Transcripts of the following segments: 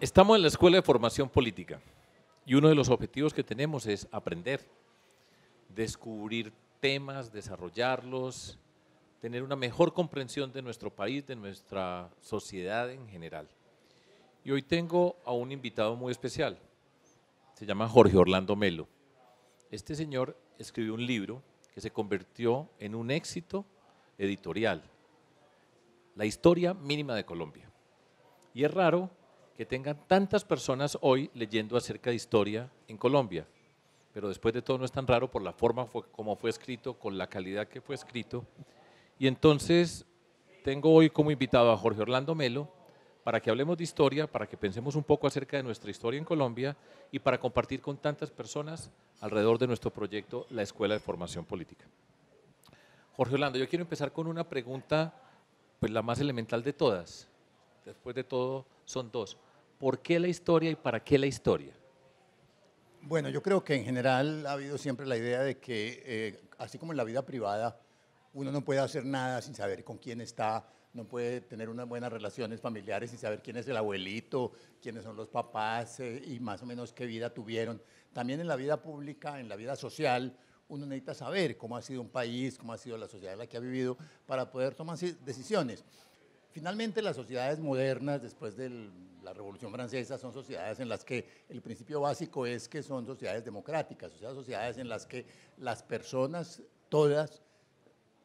Estamos en la Escuela de Formación Política y uno de los objetivos que tenemos es aprender, descubrir temas, desarrollarlos, tener una mejor comprensión de nuestro país, de nuestra sociedad en general. Y hoy tengo a un invitado muy especial, se llama Jorge Orlando Melo. Este señor escribió un libro que se convirtió en un éxito editorial, La historia mínima de Colombia. Y es raro que tengan tantas personas hoy leyendo acerca de historia en Colombia, pero después de todo no es tan raro por la forma como fue escrito, con la calidad que fue escrito. Y entonces tengo hoy como invitado a Jorge Orlando Melo para que hablemos de historia, para que pensemos un poco acerca de nuestra historia en Colombia y para compartir con tantas personas alrededor de nuestro proyecto La Escuela de Formación Política. Jorge Orlando, yo quiero empezar con una pregunta, pues la más elemental de todas. Después de todo, son dos. ¿Por qué la historia y para qué la historia? Bueno, yo creo que en general ha habido siempre la idea de que, así como en la vida privada, uno no puede hacer nada sin saber con quién está, no puede tener unas buenas relaciones familiares sin saber quién es el abuelito, quiénes son los papás y más o menos qué vida tuvieron. También en la vida pública, en la vida social, uno necesita saber cómo ha sido un país, cómo ha sido la sociedad en la que ha vivido para poder tomar decisiones. Finalmente, las sociedades modernas, después de la Revolución Francesa, son sociedades en las que el principio básico es que son sociedades democráticas, o sea, sociedades en las que las personas, todas,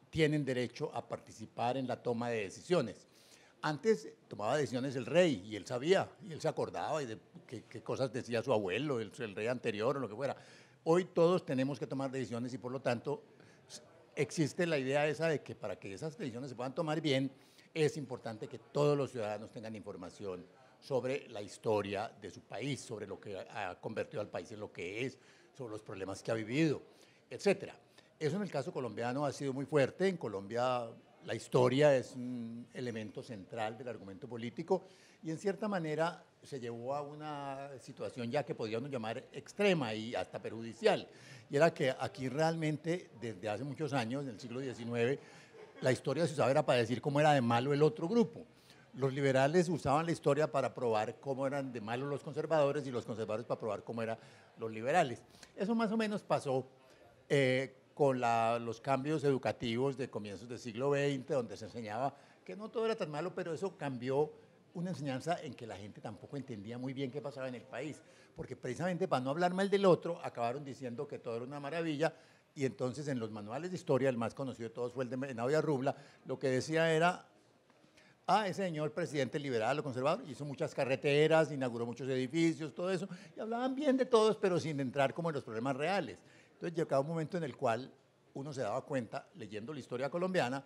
tienen derecho a participar en la toma de decisiones. Antes tomaba decisiones el rey y él sabía, y él se acordaba de qué cosas decía su abuelo, el rey anterior o lo que fuera. Hoy todos tenemos que tomar decisiones y por lo tanto existe la idea esa de que para que esas decisiones se puedan tomar bien, es importante que todos los ciudadanos tengan información sobre la historia de su país, sobre lo que ha convertido al país en lo que es, sobre los problemas que ha vivido, etcétera. Eso en el caso colombiano ha sido muy fuerte. En Colombia la historia es un elemento central del argumento político y en cierta manera se llevó a una situación ya que podríamos llamar extrema y hasta perjudicial. Y era que aquí realmente desde hace muchos años, en el siglo XIX, la historia se usaba era para decir cómo era de malo el otro grupo. Los liberales usaban la historia para probar cómo eran de malos los conservadores y los conservadores para probar cómo eran los liberales. Eso más o menos pasó con los cambios educativos de comienzos del siglo XX, donde se enseñaba que no todo era tan malo, pero eso cambió una enseñanza en que la gente tampoco entendía muy bien qué pasaba en el país, porque precisamente para no hablar mal del otro, acabaron diciendo que todo era una maravilla, y entonces en los manuales de historia, el más conocido de todos fue el de Nadia Rubla, lo que decía era, ese señor presidente liberal o conservador hizo muchas carreteras, inauguró muchos edificios, todo eso, y hablaban bien de todos, pero sin entrar como en los problemas reales. Entonces llegaba un momento en el cual uno se daba cuenta, leyendo la historia colombiana,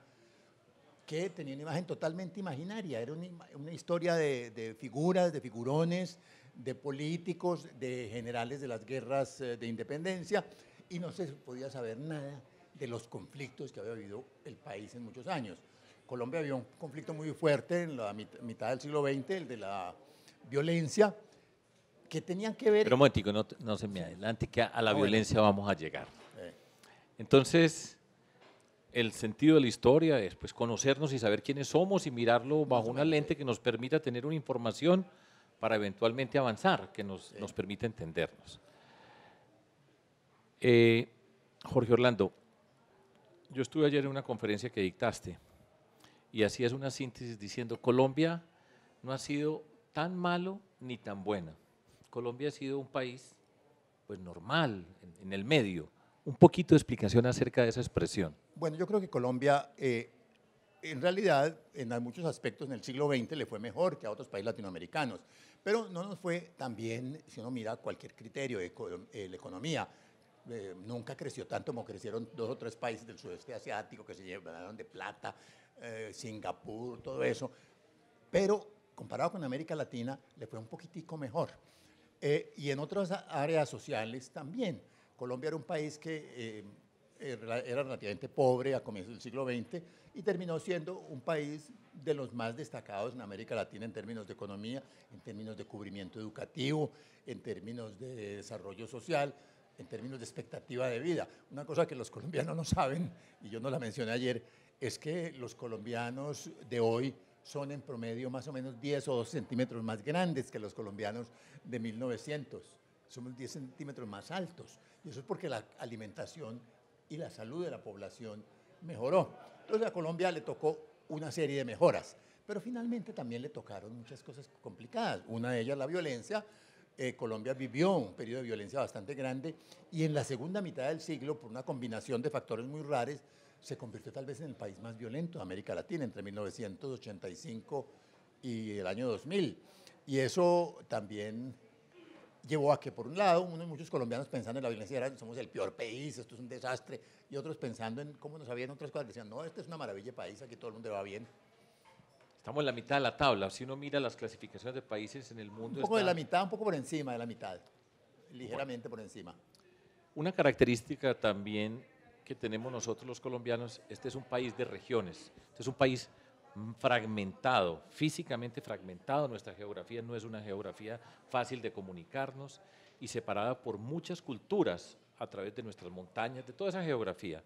que tenía una imagen totalmente imaginaria, era una historia de figuras, de figurones, de políticos, de generales de las guerras de independencia, y no se podía saber nada de los conflictos que había vivido el país en muchos años. Colombia había un conflicto muy fuerte en la mitad del siglo XX, el de la violencia, que tenían que ver… Pero un momentico, no se me adelante, que a la violencia bueno. vamos a llegar. Entonces, el sentido de la historia es pues, conocernos y saber quiénes somos y mirarlo bajo una lente que nos permita tener una información para eventualmente avanzar, que nos permita entendernos. Jorge Orlando, yo estuve ayer en una conferencia que dictaste y hacías una síntesis diciendo Colombia no ha sido tan malo ni tan buena. Colombia ha sido un país pues normal, en el medio. Un poquito de explicación acerca de esa expresión. Bueno, yo creo que Colombia, en realidad, en muchos aspectos en el siglo XX le fue mejor que a otros países latinoamericanos, pero no nos fue tan bien si uno mira cualquier criterio de la economía. Nunca creció tanto como crecieron 2 o 3 países del sudeste asiático que se llenaron de plata, Singapur, todo eso, pero comparado con América Latina le fue un poquitico mejor. Y en otras áreas sociales también. Colombia era un país que era relativamente pobre a comienzos del siglo XX y terminó siendo un país de los más destacados en América Latina en términos de economía, en términos de cubrimiento educativo, en términos de desarrollo social, en términos de expectativa de vida. Una cosa que los colombianos no saben, y yo no la mencioné ayer, es que los colombianos de hoy son en promedio más o menos 10 o 12 centímetros más grandes que los colombianos de 1900. Somos 10 centímetros más altos. Y eso es porque la alimentación y la salud de la población mejoró. Entonces a Colombia le tocó una serie de mejoras, pero finalmente también le tocaron muchas cosas complicadas. Una de ellas la violencia. Colombia vivió un periodo de violencia bastante grande y en la segunda mitad del siglo, por una combinación de factores muy raros, se convirtió tal vez en el país más violento de América Latina entre 1985 y el año 2000. Y eso también llevó a que, por un lado, muchos colombianos pensando en la violencia, somos el peor país, esto es un desastre, y otros pensando en cómo nos habían otras cosas, decían, no, este es una maravilla de país, aquí todo el mundo va bien. Estamos en la mitad de la tabla. Si uno mira las clasificaciones de países en el mundo, Un poco de la mitad, un poco por encima de la mitad, ligeramente por encima. Una característica también que tenemos nosotros los colombianos, este es un país de regiones, este es un país fragmentado, físicamente fragmentado. Nuestra geografía no es una geografía fácil de comunicarnos y separada por muchas culturas a través de nuestras montañas, de toda esa geografía.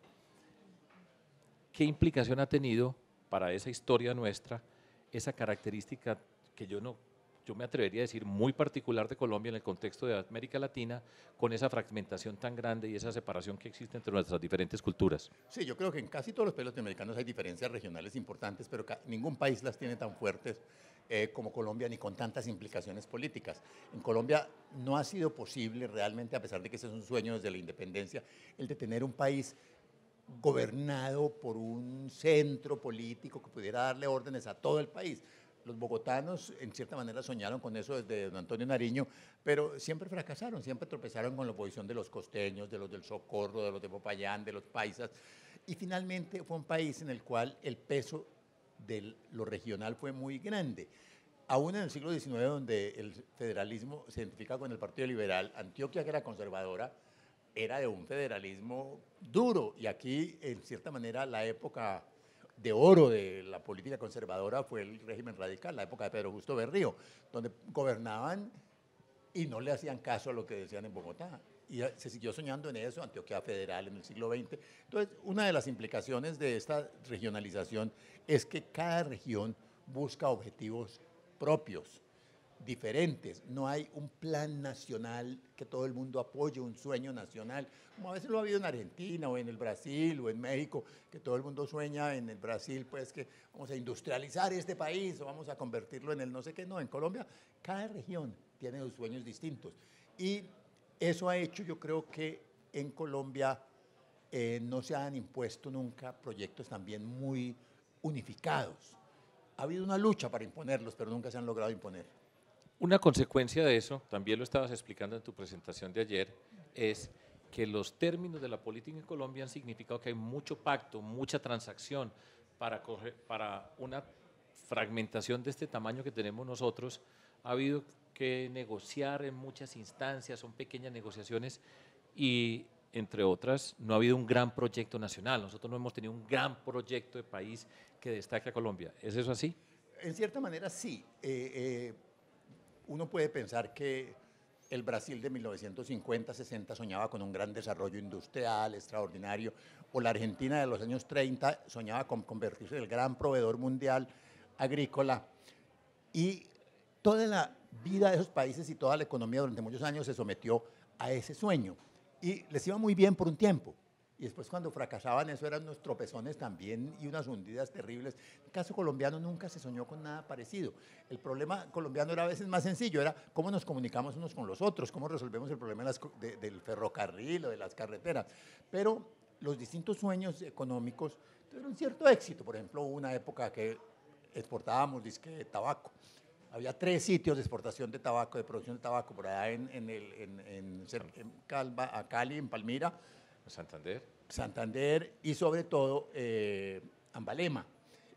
¿Qué implicación ha tenido para esa historia nuestra esa característica que yo me atrevería a decir muy particular de Colombia en el contexto de América Latina, con esa fragmentación tan grande y esa separación que existe entre nuestras diferentes culturas? Sí, yo creo que en casi todos los países latinoamericanos hay diferencias regionales importantes, pero ningún país las tiene tan fuertes como Colombia, ni con tantas implicaciones políticas. En Colombia no ha sido posible realmente, a pesar de que ese es un sueño desde la independencia, el de tener un país gobernado por un centro político que pudiera darle órdenes a todo el país. Los bogotanos, en cierta manera, soñaron con eso desde don Antonio Nariño, pero siempre fracasaron, siempre tropezaron con la oposición de los costeños, de los del Socorro, de los de Popayán, de los paisas, y finalmente fue un país en el cual el peso de lo regional fue muy grande. Aún en el siglo XIX, donde el federalismo se identifica con el Partido Liberal, Antioquia, que era conservadora, era de un federalismo duro, y aquí, en cierta manera, la época de oro de la política conservadora fue el régimen radical, la época de Pedro Justo Berrío, donde gobernaban y no le hacían caso a lo que decían en Bogotá. Y se siguió soñando en eso, Antioquia federal en el siglo XX. Entonces, una de las implicaciones de esta regionalización es que cada región busca objetivos propios, diferentes. No hay un plan nacional que todo el mundo apoye, un sueño nacional, como a veces lo ha habido en Argentina o en el Brasil o en México, que todo el mundo sueña en el Brasil, pues que vamos a industrializar este país o vamos a convertirlo en el no sé qué. No, en Colombia cada región tiene sus sueños distintos. Y eso ha hecho, yo creo que en Colombia no se han impuesto nunca proyectos también muy unificados. Ha habido una lucha para imponerlos, pero nunca se han logrado imponer. Una consecuencia de eso, también lo estabas explicando en tu presentación de ayer, es que los términos de la política en Colombia han significado que hay mucho pacto, mucha transacción para una fragmentación de este tamaño que tenemos nosotros. Ha habido que negociar en muchas instancias, son pequeñas negociaciones y, entre otras, no ha habido un gran proyecto nacional. Nosotros no hemos tenido un gran proyecto de país que destaque a Colombia. ¿Es eso así? En cierta manera, sí. Uno puede pensar que el Brasil de 1950-60 soñaba con un gran desarrollo industrial extraordinario, o la Argentina de los años 30 soñaba con convertirse en el gran proveedor mundial agrícola, y toda la vida de esos países y toda la economía durante muchos años se sometió a ese sueño, y les iba muy bien por un tiempo. Y después, cuando fracasaban, eso eran unos tropezones también y unas hundidas terribles. En el caso colombiano nunca se soñó con nada parecido. El problema colombiano era a veces más sencillo, era cómo nos comunicamos unos con los otros, cómo resolvemos el problema del ferrocarril o de las carreteras. Pero los distintos sueños económicos tuvieron cierto éxito. Por ejemplo, hubo una época que exportábamos disque tabaco. Había 3 sitios de exportación de tabaco, de producción de tabaco, por allá en Cali, en Palmira, Santander y sobre todo Ambalema.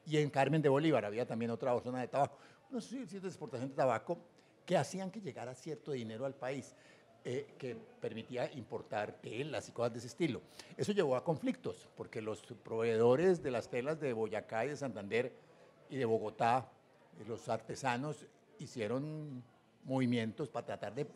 Y en Carmen de Bolívar había también otra zona de tabaco. Unos sitios de exportación de tabaco que hacían que llegara cierto dinero al país, que permitía importar telas y cosas de ese estilo. Eso llevó a conflictos, porque los proveedores de las telas de Boyacá y de Santander y de Bogotá, los artesanos, hicieron movimientos para tratar de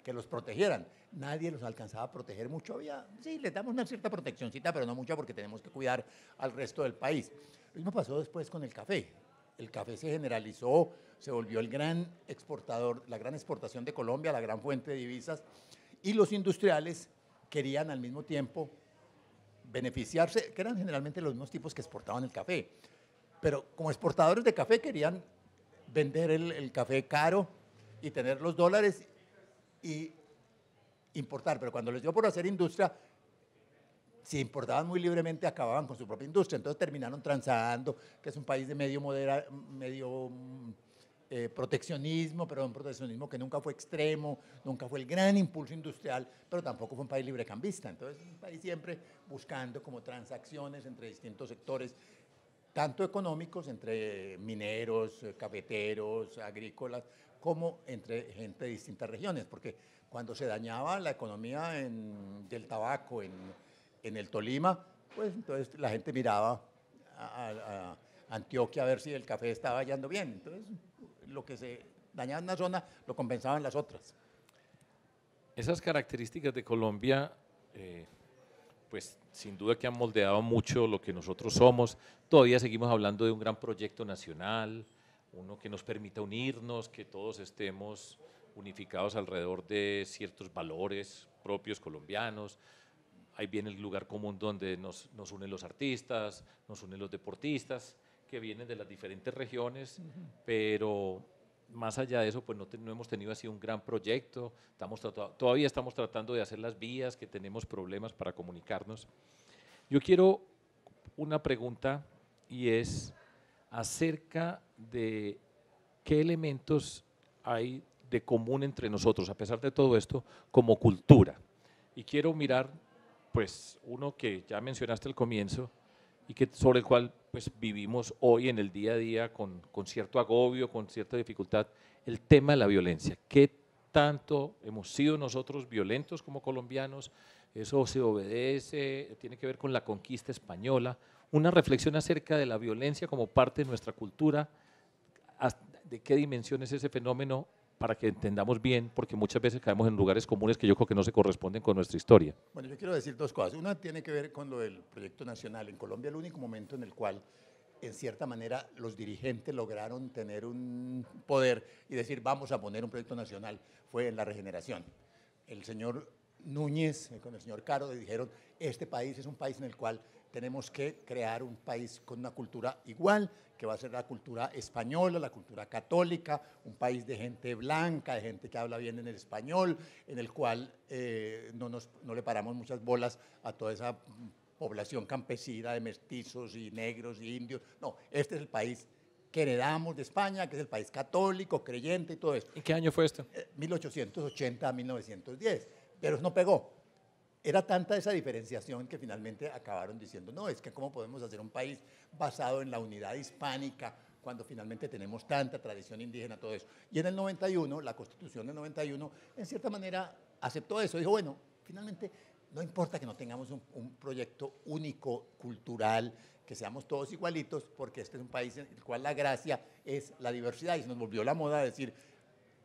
que los protegieran. Nadie los alcanzaba a proteger mucho. Sí, les damos una cierta proteccióncita, pero no mucha, porque tenemos que cuidar al resto del país. Lo mismo pasó después con el café. el café se generalizó, se volvió el gran exportador, la gran exportación de Colombia, la gran fuente de divisas, y los industriales querían al mismo tiempo beneficiarse, que eran generalmente los mismos tipos que exportaban el café, pero como exportadores de café querían vender el café caro y tener los dólares y importar, pero cuando les dio por hacer industria, si importaban muy libremente acababan con su propia industria, entonces terminaron transando, que es un país de medio proteccionismo, pero un proteccionismo que nunca fue extremo, nunca fue el gran impulso industrial, pero tampoco fue un país librecambista, entonces es un país siempre buscando como transacciones entre distintos sectores, tanto económicos, entre mineros, cafeteros, agrícolas, como entre gente de distintas regiones, porque cuando se dañaba la economía del tabaco en el Tolima, pues entonces la gente miraba a Antioquia a ver si el café estaba hallando bien. Entonces, lo que se dañaba en una zona lo compensaban las otras. Esas características de Colombia, pues sin duda que han moldeado mucho lo que nosotros somos. Todavía seguimos hablando de un gran proyecto nacional, uno que nos permita unirnos, que todos estemos unificados alrededor de ciertos valores propios colombianos. Ahí viene el lugar común donde nos unen los artistas, nos unen los deportistas, que vienen de las diferentes regiones, pero más allá de eso, pues no hemos tenido así un gran proyecto, todavía estamos tratando de hacer las vías, que tenemos problemas para comunicarnos. Yo quiero una pregunta y es acerca de qué elementos hay de común entre nosotros, a pesar de todo esto, como cultura. Y quiero mirar, pues, uno que ya mencionaste al comienzo y que, sobre el cual pues, vivimos hoy en el día a día con cierto agobio, con cierta dificultad, el tema de la violencia. ¿Qué tanto hemos sido nosotros violentos como colombianos? Eso se obedece, tiene que ver con la conquista española. Una reflexión acerca de la violencia como parte de nuestra cultura, de qué dimensión es ese fenómeno para que entendamos bien, porque muchas veces caemos en lugares comunes que yo creo que no se corresponden con nuestra historia. Bueno, yo quiero decir dos cosas. Una tiene que ver con lo del proyecto nacional. En Colombia el único momento en el cual, en cierta manera, los dirigentes lograron tener un poder y decir vamos a poner un proyecto nacional fue en la regeneración. El señor Núñez con el señor Caro dijeron este país es un país en el cual tenemos que crear un país con una cultura igual, que va a ser la cultura española, la cultura católica, un país de gente blanca, de gente que habla bien en el español, en el cual no le paramos muchas bolas a toda esa población campesina de mestizos y negros y indios. No, este es el país que heredamos de España, que es el país católico, creyente y todo esto. ¿En qué año fue esto? 1880 a 1910, pero no pegó. Era tanta esa diferenciación que finalmente acabaron diciendo, no, es que cómo podemos hacer un país basado en la unidad hispánica cuando finalmente tenemos tanta tradición indígena, todo eso. Y en el 91, la Constitución del 91, en cierta manera aceptó eso, dijo, bueno, finalmente no importa que no tengamos un proyecto único, cultural, que seamos todos igualitos, porque este es un país en el cual la gracia es la diversidad, y se nos volvió la moda decir,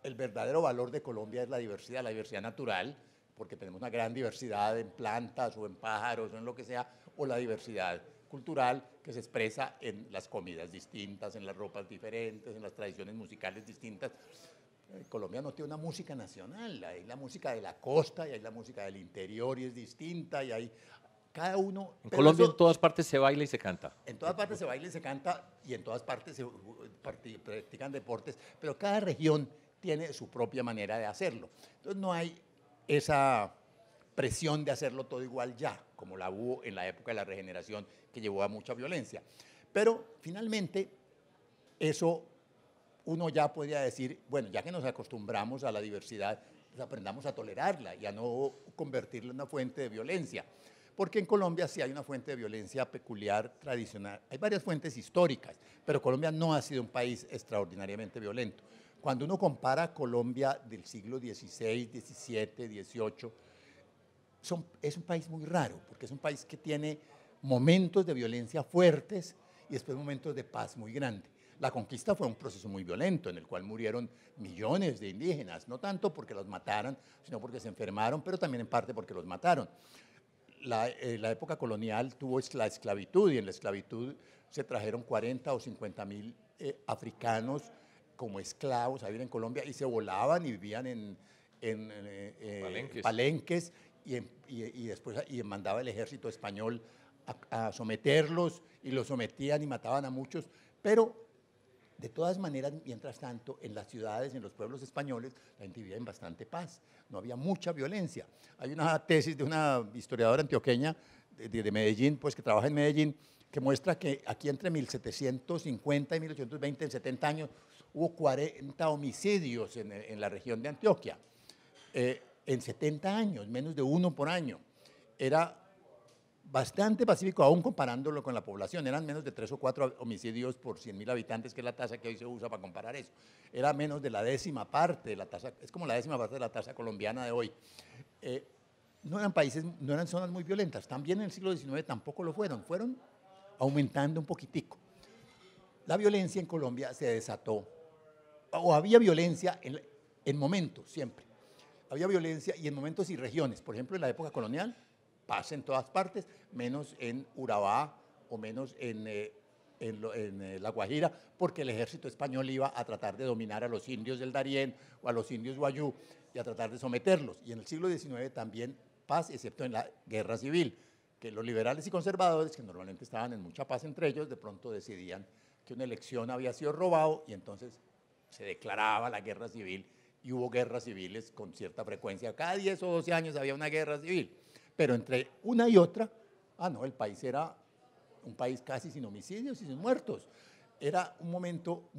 el verdadero valor de Colombia es la diversidad natural, porque tenemos una gran diversidad en plantas o en pájaros o en lo que sea, o la diversidad cultural que se expresa en las comidas distintas, en las ropas diferentes, en las tradiciones musicales distintas. Colombia no tiene una música nacional, hay la música de la costa y hay la música del interior y es distinta y hay cada uno... En Colombia en todas partes se baila y se canta. En todas partes se baila y se canta y en todas partes se practican deportes, pero cada región tiene su propia manera de hacerlo. Entonces no hay esa presión de hacerlo todo igual ya, como la hubo en la época de la regeneración, que llevó a mucha violencia. Pero finalmente, eso uno ya podría decir, bueno, ya que nos acostumbramos a la diversidad, pues aprendamos a tolerarla y a no convertirla en una fuente de violencia. Porque en Colombia sí hay una fuente de violencia peculiar, tradicional. Hay varias fuentes históricas, pero Colombia no ha sido un país extraordinariamente violento. Cuando uno compara Colombia del siglo XVI, XVII, XVIII, es un país muy raro, porque es un país que tiene momentos de violencia fuertes y después momentos de paz muy grandes. La conquista fue un proceso muy violento, en el cual murieron millones de indígenas, no tanto porque los mataran, sino porque se enfermaron, pero también en parte porque los mataron. La época colonial tuvo la esclavitud y en la esclavitud se trajeron 40 o 50.000 africanos como esclavos a vivir en Colombia y se volaban y vivían en palenques y después mandaba el ejército español a someterlos y los sometían y mataban a muchos, pero de todas maneras, mientras tanto, en las ciudades, en los pueblos españoles, la gente vivía en bastante paz, no había mucha violencia. Hay una tesis de una historiadora antioqueña de Medellín, pues que trabaja en Medellín, que muestra que aquí entre 1750 y 1820, en 70 años, hubo 40 homicidios en la región de Antioquia. En 70 años, menos de uno por año. Era bastante pacífico, aún comparándolo con la población. Eran menos de 3 o 4 homicidios por 100.000 habitantes, que es la tasa que hoy se usa para comparar eso. Era menos de la 10ª parte de la tasa, es como la 10ª parte de la tasa colombiana de hoy. No eran países, no eran zonas muy violentas. También en el siglo XIX tampoco lo fueron. Fueron aumentando un poquitico. La violencia en Colombia se desató, o había violencia en momentos, siempre. Había violencia y en momentos y regiones. Por ejemplo, en la época colonial, paz en todas partes, menos en Urabá o menos en La Guajira, porque el ejército español iba a tratar de dominar a los indios del Darién o a los indios Guayú y a tratar de someterlos. Y en el siglo XIX también paz, excepto en la guerra civil, que los liberales y conservadores, que normalmente estaban en mucha paz entre ellos, de pronto decidían que una elección había sido robado y entonces se declaraba la guerra civil y hubo guerras civiles con cierta frecuencia. Cada 10 o 12 años había una guerra civil, pero entre una y otra, no, el país era un país casi sin homicidios y sin muertos. Era un momento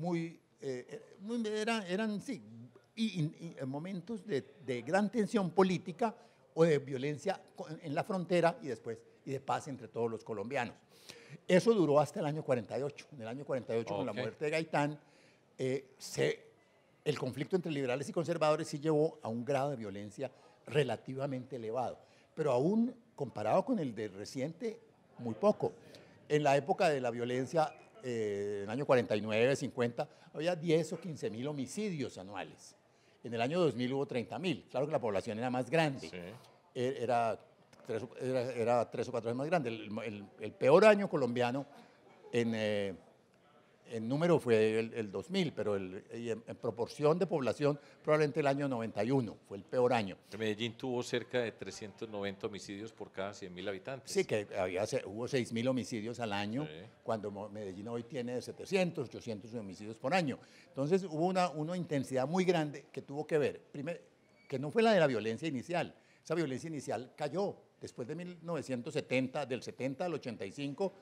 eran sí, momentos de gran tensión política o de violencia en la frontera y después y de paz entre todos los colombianos. Eso duró hasta el año 48. En el año 48, con la muerte de Gaitán, el conflicto entre liberales y conservadores sí llevó a un grado de violencia relativamente elevado, pero aún comparado con el de reciente, muy poco. En la época de la violencia, en el año 49, 50, había 10 o 15.000 homicidios anuales. En el año 2000 hubo 30.000. Claro que la población era más grande. Sí. Era 3 o 4 veces más grande. El peor año colombiano en número fue el 2000, pero en proporción de población probablemente el año 91 fue el peor año. Medellín tuvo cerca de 390 homicidios por cada 100.000 habitantes. Sí, que hubo 6.000 homicidios al año, sí, cuando Medellín hoy tiene 700, 800 homicidios por año. Entonces hubo una intensidad muy grande que tuvo que ver, primero, que no fue la de la violencia inicial. Esa violencia inicial cayó después de 1970, del 70 al 85.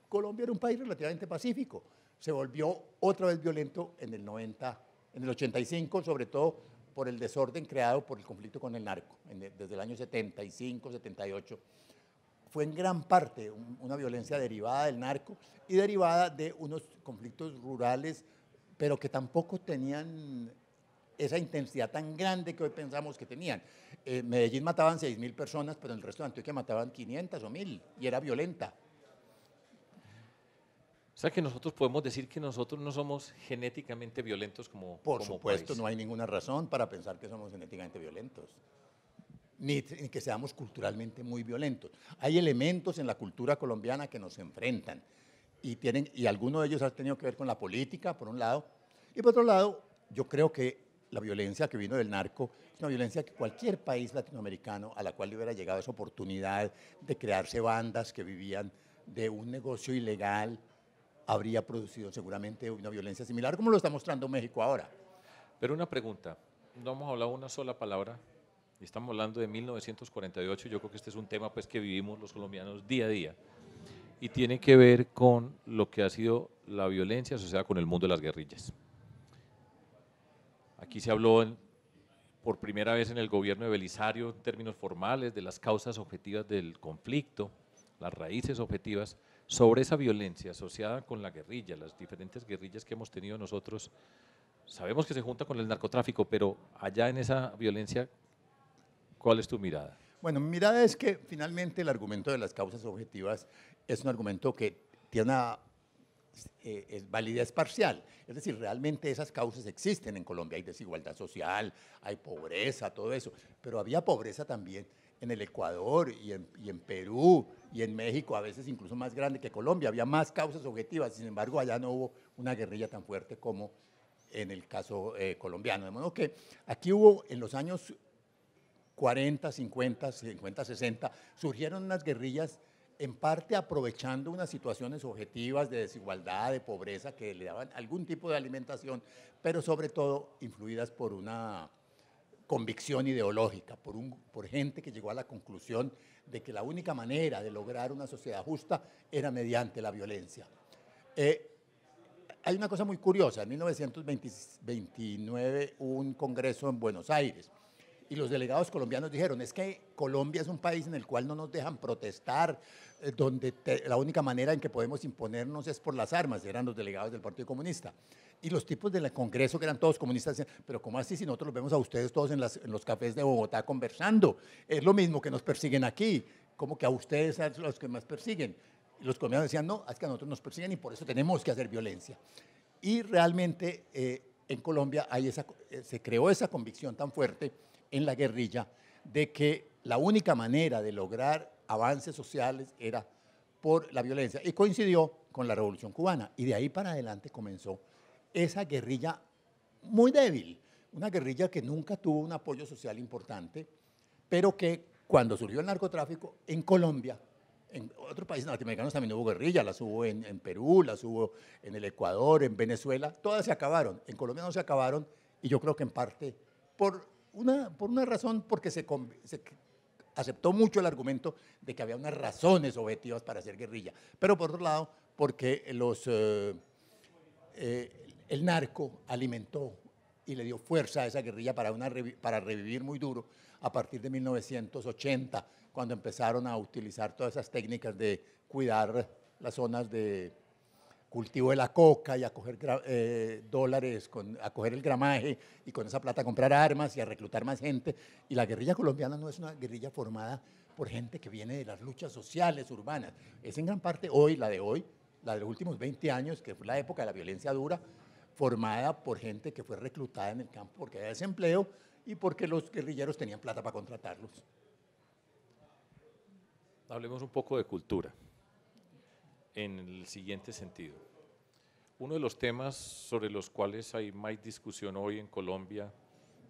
Colombia era un país relativamente pacífico. Se volvió otra vez violento en el 85, sobre todo por el desorden creado por el conflicto con el narco, desde el año 75, 78. Fue en gran parte una violencia derivada del narco y derivada de unos conflictos rurales, pero que tampoco tenían esa intensidad tan grande que hoy pensamos que tenían. En Medellín mataban 6.000 personas, pero en el resto de Antioquia mataban 500 o 1.000 y era violenta. O sea que nosotros podemos decir que nosotros no somos genéticamente violentos como país. Por supuesto, no hay ninguna razón para pensar que somos genéticamente violentos, ni que seamos culturalmente muy violentos. Hay elementos en la cultura colombiana que nos enfrentan y algunos de ellos han tenido que ver con la política, por un lado, y por otro lado, yo creo que la violencia que vino del narco es una violencia que cualquier país latinoamericano a la cual le hubiera llegado esa oportunidad de crearse bandas que vivían de un negocio ilegal, habría producido seguramente una violencia similar, como lo está mostrando México ahora. Pero una pregunta, no hemos hablado una sola palabra, estamos hablando de 1948, yo creo que este es un tema pues, que vivimos los colombianos día a día, y tiene que ver con lo que ha sido la violencia asociada con el mundo de las guerrillas. Aquí se habló por primera vez en el gobierno de Belisario, en términos formales, de las causas objetivas del conflicto, las raíces objetivas, sobre esa violencia asociada con la guerrilla, las diferentes guerrillas que hemos tenido nosotros. Sabemos que se junta con el narcotráfico, pero allá en esa violencia, ¿cuál es tu mirada? Bueno, mi mirada es que finalmente el argumento de las causas objetivas es un argumento que tiene una validez parcial. Es decir, realmente esas causas existen en Colombia. Hay desigualdad social, hay pobreza, todo eso, pero había pobreza también en el Ecuador y en Perú y en México, a veces incluso más grande que Colombia. Había más causas objetivas, sin embargo, allá no hubo una guerrilla tan fuerte como en el caso colombiano. De modo que aquí hubo en los años 40, 50, 50, 60, surgieron unas guerrillas en parte aprovechando unas situaciones objetivas de desigualdad, de pobreza, que le daban algún tipo de alimentación, pero sobre todo influidas por una convicción ideológica, por gente que llegó a la conclusión de que la única manera de lograr una sociedad justa era mediante la violencia. Hay una cosa muy curiosa, en 1929 hubo un congreso en Buenos Aires, y los delegados colombianos dijeron, es que Colombia es un país en el cual no nos dejan protestar, donde la única manera en que podemos imponernos es por las armas, eran los delegados del Partido Comunista. Y los tipos del Congreso, que eran todos comunistas, decían, pero ¿cómo así si nosotros los vemos a ustedes todos en los cafés de Bogotá conversando? Es lo mismo que nos persiguen aquí, como que a ustedes son los que más persiguen. Y los colombianos decían, no, es que a nosotros nos persiguen y por eso tenemos que hacer violencia. Y realmente en Colombia se creó esa convicción tan fuerte en la guerrilla de que la única manera de lograr avances sociales era por la violencia. Y coincidió con la Revolución Cubana. Y de ahí para adelante comenzó esa guerrilla muy débil, una guerrilla que nunca tuvo un apoyo social importante, pero que cuando surgió el narcotráfico en Colombia, en otros países latinoamericanos también hubo guerrillas, las hubo en Perú, las hubo en el Ecuador, en Venezuela, todas se acabaron. En Colombia no se acabaron y yo creo que en parte por una razón, porque se aceptó mucho el argumento de que había unas razones objetivas para hacer guerrilla, pero por otro lado, porque el narco alimentó y le dio fuerza a esa guerrilla para revivir muy duro a partir de 1980, cuando empezaron a utilizar todas esas técnicas de cuidar las zonas de cultivo de la coca y a coger dólares, a coger el gramaje y con esa plata comprar armas y a reclutar más gente. Y la guerrilla colombiana no es una guerrilla formada por gente que viene de las luchas sociales urbanas. Es en gran parte la de los últimos 20 años, que fue la época de la violencia dura, formada por gente que fue reclutada en el campo porque había desempleo y porque los guerrilleros tenían plata para contratarlos. Hablemos un poco de cultura, en el siguiente sentido. Uno de los temas sobre los cuales hay más discusión hoy en Colombia,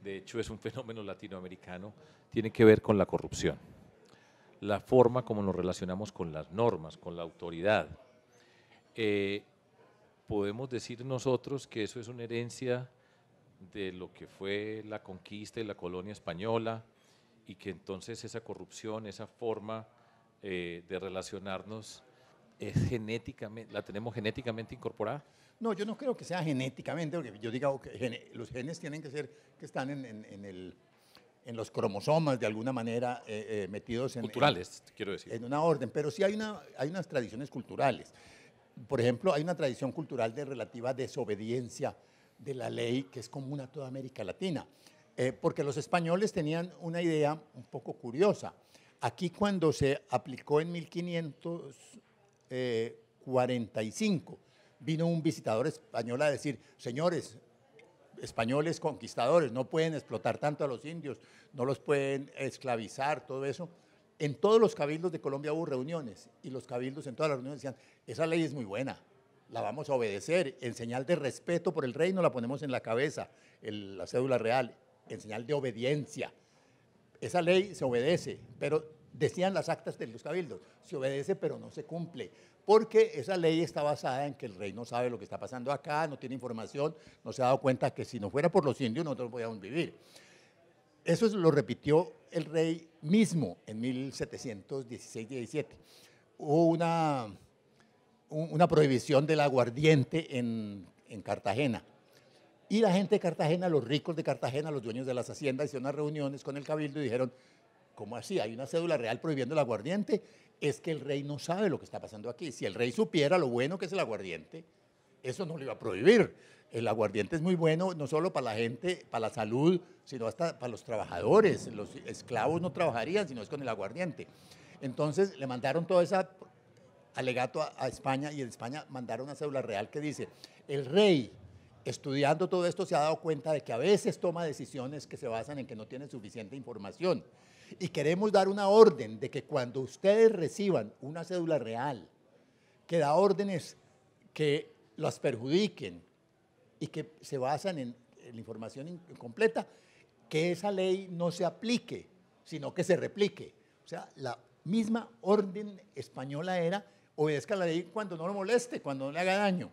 de hecho es un fenómeno latinoamericano, tiene que ver con la corrupción. La forma como nos relacionamos con las normas, con la autoridad. Podemos decir nosotros que eso es una herencia de lo que fue la conquista y la colonia española y que entonces esa corrupción, esa forma de relacionarnos la tenemos genéticamente incorporada. No, yo no creo que sea genéticamente, porque yo digo que los genes tienen que ser que están en los cromosomas de alguna manera metidos culturales, quiero decir. En una orden, pero sí hay unas tradiciones culturales. Por ejemplo, hay una tradición cultural de relativa desobediencia de la ley que es común a toda América Latina, porque los españoles tenían una idea un poco curiosa. Aquí cuando se aplicó en 1545, vino un visitador español a decir, señores, españoles conquistadores, no pueden explotar tanto a los indios, no los pueden esclavizar, todo eso. En todos los cabildos de Colombia hubo reuniones y los cabildos en todas las reuniones decían, esa ley es muy buena, la vamos a obedecer, en señal de respeto por el reino la ponemos en la cabeza, la cédula real, en señal de obediencia. Esa ley se obedece, pero decían las actas de los cabildos, se obedece pero no se cumple, porque esa ley está basada en que el rey no sabe lo que está pasando acá, no tiene información, no se ha dado cuenta que si no fuera por los indios nosotros no podíamos vivir. Eso lo repitió el rey mismo en 1716-17. Hubo una prohibición del aguardiente en Cartagena. Y la gente de Cartagena, los ricos de Cartagena, los dueños de las haciendas, hicieron unas reuniones con el cabildo y dijeron, ¿cómo así? ¿Hay una cédula real prohibiendo el aguardiente? Es que el rey no sabe lo que está pasando aquí. Si el rey supiera lo bueno que es el aguardiente, eso no lo iba a prohibir. El aguardiente es muy bueno no solo para la gente, para la salud, sino hasta para los trabajadores. Los esclavos no trabajarían si no es con el aguardiente. Entonces le mandaron todo ese alegato a España y en España mandaron una cédula real que dice, el rey, estudiando todo esto, se ha dado cuenta de que a veces toma decisiones que se basan en que no tiene suficiente información y queremos dar una orden de que cuando ustedes reciban una cédula real, que da órdenes que las perjudiquen y que se basan en la información incompleta, que esa ley no se aplique, sino que se replique. O sea, la misma orden española era obedezca la ley cuando no lo moleste, cuando no le haga daño.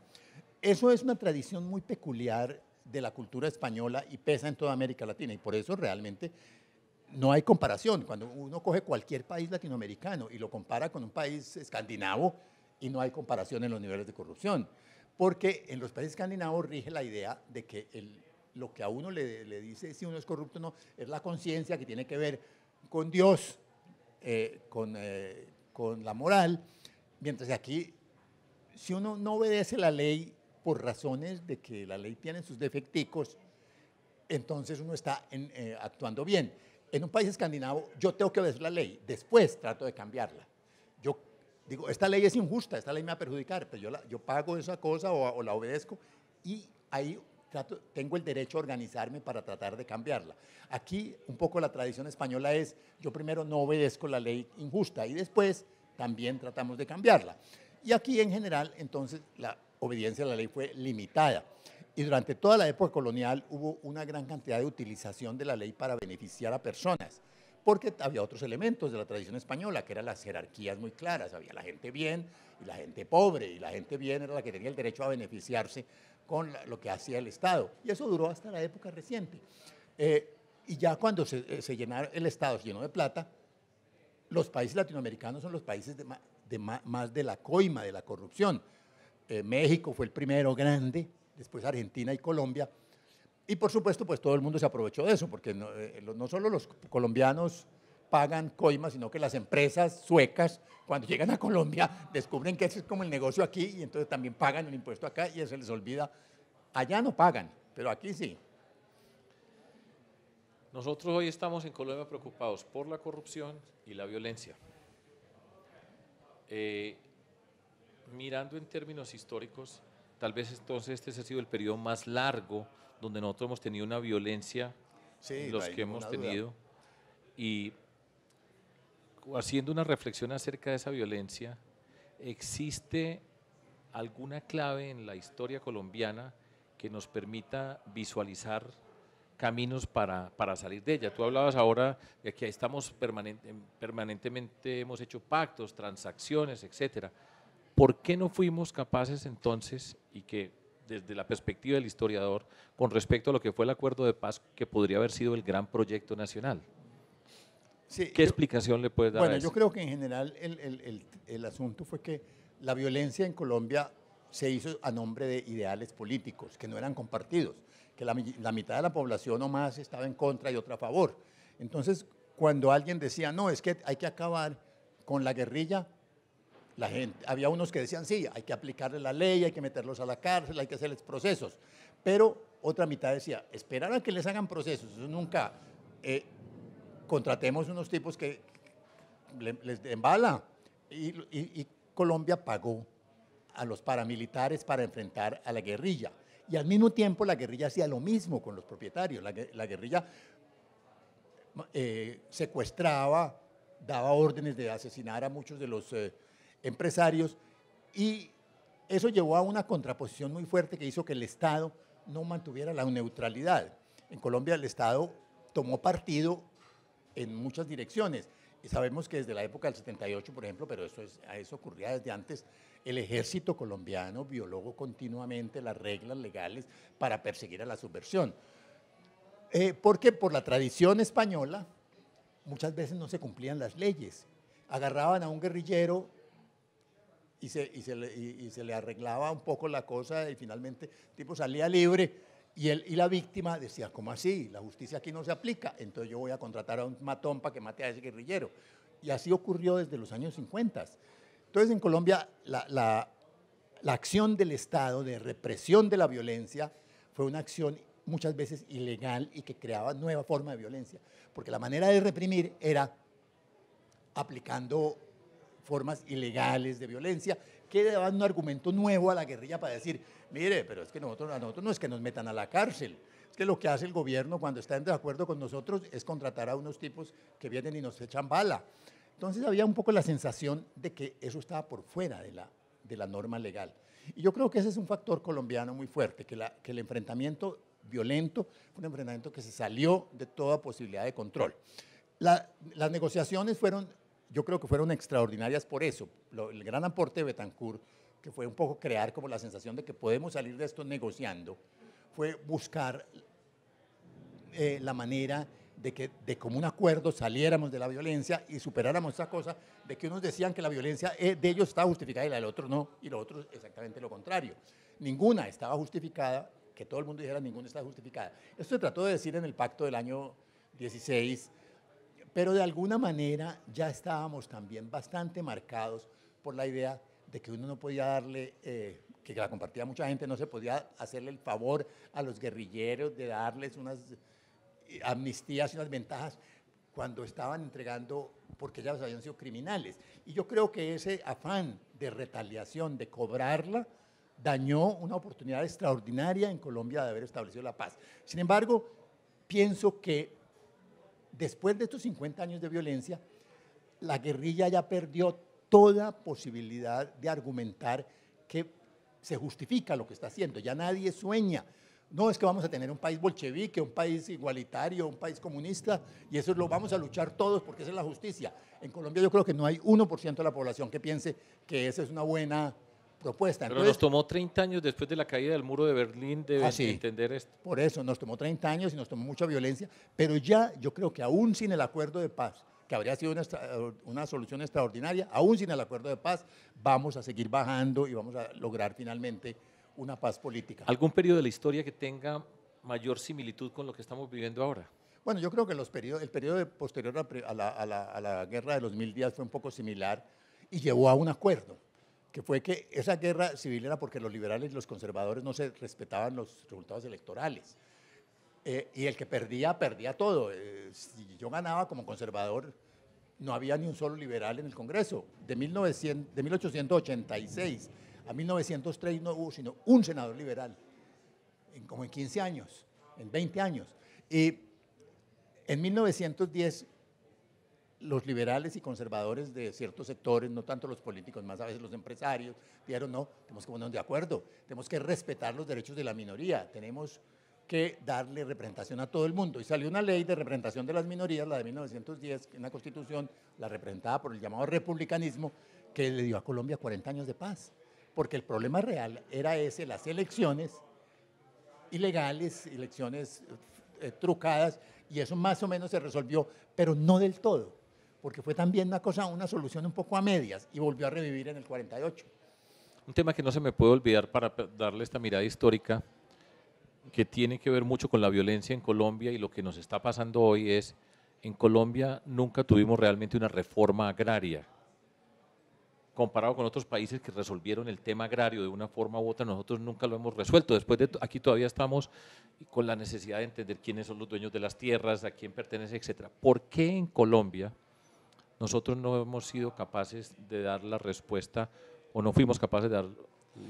Eso es una tradición muy peculiar de la cultura española y pesa en toda América Latina, y por eso realmente no hay comparación. Cuando uno coge cualquier país latinoamericano y lo compara con un país escandinavo, y no hay comparación en los niveles de corrupción, porque en los países escandinavos rige la idea de que lo que a uno le dice si uno es corrupto o no, es la conciencia que tiene que ver con Dios, con la moral, mientras que aquí, si uno no obedece la ley por razones de que la ley tiene sus defecticos, entonces uno está actuando bien. En un país escandinavo yo tengo que obedecer la ley, después trato de cambiarla. Yo digo, esta ley es injusta, esta ley me va a perjudicar, pero yo pago esa cosa o la obedezco y ahí tengo el derecho a organizarme para tratar de cambiarla. Aquí un poco la tradición española es, yo primero no obedezco la ley injusta y después también tratamos de cambiarla. Y aquí en general, entonces, la obediencia a la ley fue limitada. Y durante toda la época colonial hubo una gran cantidad de utilización de la ley para beneficiar a personas, porque había otros elementos de la tradición española, que eran las jerarquías muy claras. Había la gente bien y la gente pobre, y la gente bien era la que tenía el derecho a beneficiarse con lo que hacía el Estado. Y eso duró hasta la época reciente. Y ya cuando el Estado se llenó de plata, los países latinoamericanos son los países más de la coima, de la corrupción. México fue el primero grande, después Argentina y Colombia. Y por supuesto, pues todo el mundo se aprovechó de eso, porque no solo los colombianos pagan coima, sino que las empresas suecas, cuando llegan a Colombia, descubren que ese es como el negocio aquí y entonces también pagan el impuesto acá y se les olvida. Allá no pagan, pero aquí sí. Nosotros hoy estamos en Colombia preocupados por la corrupción y la violencia. Mirando en términos históricos, tal vez entonces este ha sido el periodo más largo donde nosotros hemos tenido una violencia, sí, los que hemos tenido, y haciendo una reflexión acerca de esa violencia, ¿existe alguna clave en la historia colombiana que nos permita visualizar caminos para salir de ella? Tú hablabas ahora de que estamos permanentemente hemos hecho pactos, transacciones, etcétera. ¿Por qué no fuimos capaces entonces, y que desde la perspectiva del historiador, con respecto a lo que fue el acuerdo de paz, que podría haber sido el gran proyecto nacional? Sí, ¿Qué explicación le puedes dar a eso? Bueno, yo creo que en general el asunto fue que la violencia en Colombia se hizo a nombre de ideales políticos que no eran compartidos, que la mitad de la población o más estaba en contra y otra a favor. Entonces, cuando alguien decía, no, es que hay que acabar con la guerrilla, había unos que decían, sí, hay que aplicarle la ley, hay que meterlos a la cárcel, hay que hacerles procesos. Pero otra mitad decía, esperar a que les hagan procesos, eso nunca, contratemos unos tipos que les den bala. Y Colombia pagó a los paramilitares para enfrentar a la guerrilla. Y al mismo tiempo la guerrilla hacía lo mismo con los propietarios. La guerrilla secuestraba, daba órdenes de asesinar a muchos de los empresarios, y eso llevó a una contraposición muy fuerte que hizo que el Estado no mantuviera la neutralidad. En Colombia el Estado tomó partido en muchas direcciones. Y sabemos que desde la época del 78, por ejemplo, pero eso ocurría desde antes, el ejército colombiano violó continuamente las reglas legales para perseguir a la subversión. Porque por la tradición española muchas veces no se cumplían las leyes. Agarraban a un guerrillero y se le arreglaba un poco la cosa y finalmente el tipo salía libre y la víctima decía, ¿cómo así? La justicia aquí no se aplica, entonces yo voy a contratar a un matón para que mate a ese guerrillero. Y así ocurrió desde los años 50. Entonces en Colombia la acción del Estado de represión de la violencia fue una acción muchas veces ilegal y que creaba nueva forma de violencia, porque la manera de reprimir era aplicando formas ilegales de violencia que daban un argumento nuevo a la guerrilla para decir, mire, pero es que a nosotros no es que nos metan a la cárcel, es que lo que hace el gobierno cuando está en desacuerdo con nosotros es contratar a unos tipos que vienen y nos echan bala. Entonces había un poco la sensación de que eso estaba por fuera de la norma legal. Y yo creo que ese es un factor colombiano muy fuerte, que el enfrentamiento violento fue un enfrentamiento que se salió de toda posibilidad de control. Las negociaciones yo creo que fueron extraordinarias por eso. El gran aporte de Betancourt, que fue un poco crear como la sensación de que podemos salir de esto negociando, fue buscar la manera de que de común acuerdo saliéramos de la violencia y superáramos esa cosa de que unos decían que la violencia de ellos estaba justificada y la del otro no, y lo otro exactamente lo contrario. Ninguna estaba justificada, que todo el mundo dijera ninguna está justificada. Esto se trató de decir en el pacto del año 16, pero de alguna manera ya estábamos también bastante marcados por la idea de que uno no podía darle, que la compartía mucha gente, no se podía hacerle el favor a los guerrilleros de darles unas amnistías y unas ventajas cuando estaban entregando, porque ya habían sido criminales. Y yo creo que ese afán de retaliación, de cobrarla, dañó una oportunidad extraordinaria en Colombia de haber establecido la paz. Sin embargo, pienso que después de estos 50 años de violencia, la guerrilla ya perdió toda posibilidad de argumentar que se justifica lo que está haciendo. Ya nadie sueña. No es que vamos a tener un país bolchevique, un país igualitario, un país comunista, y eso lo vamos a luchar todos porque esa es la justicia. En Colombia yo creo que no hay 1% de la población que piense que esa es una buena propuesta. Pero entonces, nos tomó 30 años después de la caída del muro de Berlín de entender esto. Por eso, nos tomó 30 años y nos tomó mucha violencia, pero ya yo creo que aún sin el acuerdo de paz, que habría sido una solución extraordinaria, aún sin el acuerdo de paz, vamos a seguir bajando y vamos a lograr finalmente una paz política. ¿Algún periodo de la historia que tenga mayor similitud con lo que estamos viviendo ahora? Bueno, yo creo que el periodo posterior a la guerra de los 1000 días fue un poco similar y llevó a un acuerdo, que fue que esa guerra civil era porque los liberales y los conservadores no se respetaban los resultados electorales. Y el que perdía, perdía todo. Si yo ganaba como conservador, no había ni un solo liberal en el Congreso. De 1886 a 1903 no hubo sino un senador liberal, como en 15 años, en 20 años. Y en 1910 los liberales y conservadores de ciertos sectores, no tanto los políticos, más a veces los empresarios, dijeron no, tenemos que ponernos de acuerdo, tenemos que respetar los derechos de la minoría, tenemos que darle representación a todo el mundo. Y salió una ley de representación de las minorías, la de 1910, una constitución, la representada por el llamado republicanismo, que le dio a Colombia 40 años de paz. Porque el problema real era ese, las elecciones ilegales, elecciones trucadas, y eso más o menos se resolvió, pero no del todo, porque fue también una solución un poco a medias, y volvió a revivir en el 48. Un tema que no se me puede olvidar para darle esta mirada histórica, que tiene que ver mucho con la violencia en Colombia y lo que nos está pasando hoy es, en Colombia nunca tuvimos realmente una reforma agraria. Comparado con otros países que resolvieron el tema agrario de una forma u otra, nosotros nunca lo hemos resuelto. Después de aquí todavía estamos con la necesidad de entender quiénes son los dueños de las tierras, a quién pertenece, etcétera. ¿Por qué en Colombia nosotros no hemos sido capaces de dar la respuesta o no fuimos capaces de dar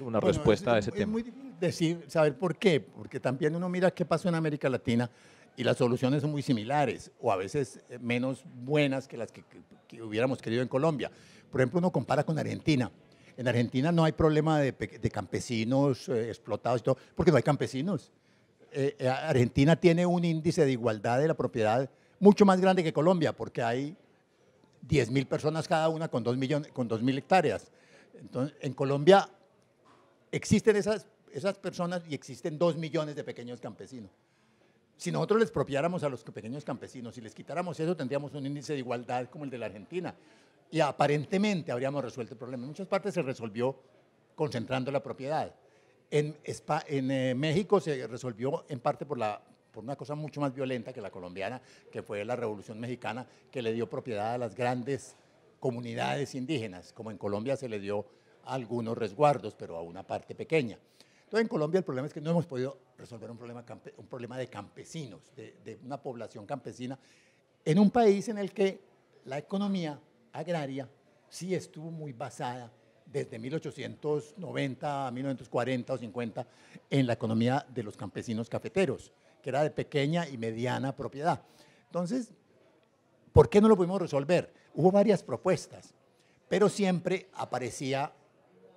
una respuesta a ese tema? Es muy difícil saber por qué, porque también uno mira qué pasó en América Latina y las soluciones son muy similares o a veces menos buenas que las que hubiéramos querido en Colombia. Por ejemplo, uno compara con Argentina. En Argentina no hay problema de campesinos explotados y todo, porque no hay campesinos. Argentina tiene un índice de igualdad de la propiedad mucho más grande que Colombia, porque hay 10.000 personas cada una con 2.000 hectáreas. Entonces, en Colombia existen esas personas y existen 2 millones de pequeños campesinos. Si nosotros les expropiáramos a los pequeños campesinos y les quitáramos eso, tendríamos un índice de igualdad como el de la Argentina. Y aparentemente habríamos resuelto el problema. En muchas partes se resolvió concentrando la propiedad. En México se resolvió en parte por una cosa mucho más violenta que la colombiana, que fue la Revolución Mexicana, que le dio propiedad a las grandes comunidades indígenas, como en Colombia se le dio a algunos resguardos, pero a una parte pequeña. Entonces, en Colombia el problema es que no hemos podido resolver un problema de campesinos, de una población campesina, en un país en el que la economía agraria sí estuvo muy basada desde 1890 a 1940 o 50 en la economía de los campesinos cafeteros, que era de pequeña y mediana propiedad. Entonces, ¿por qué no lo pudimos resolver? Hubo varias propuestas, pero siempre aparecía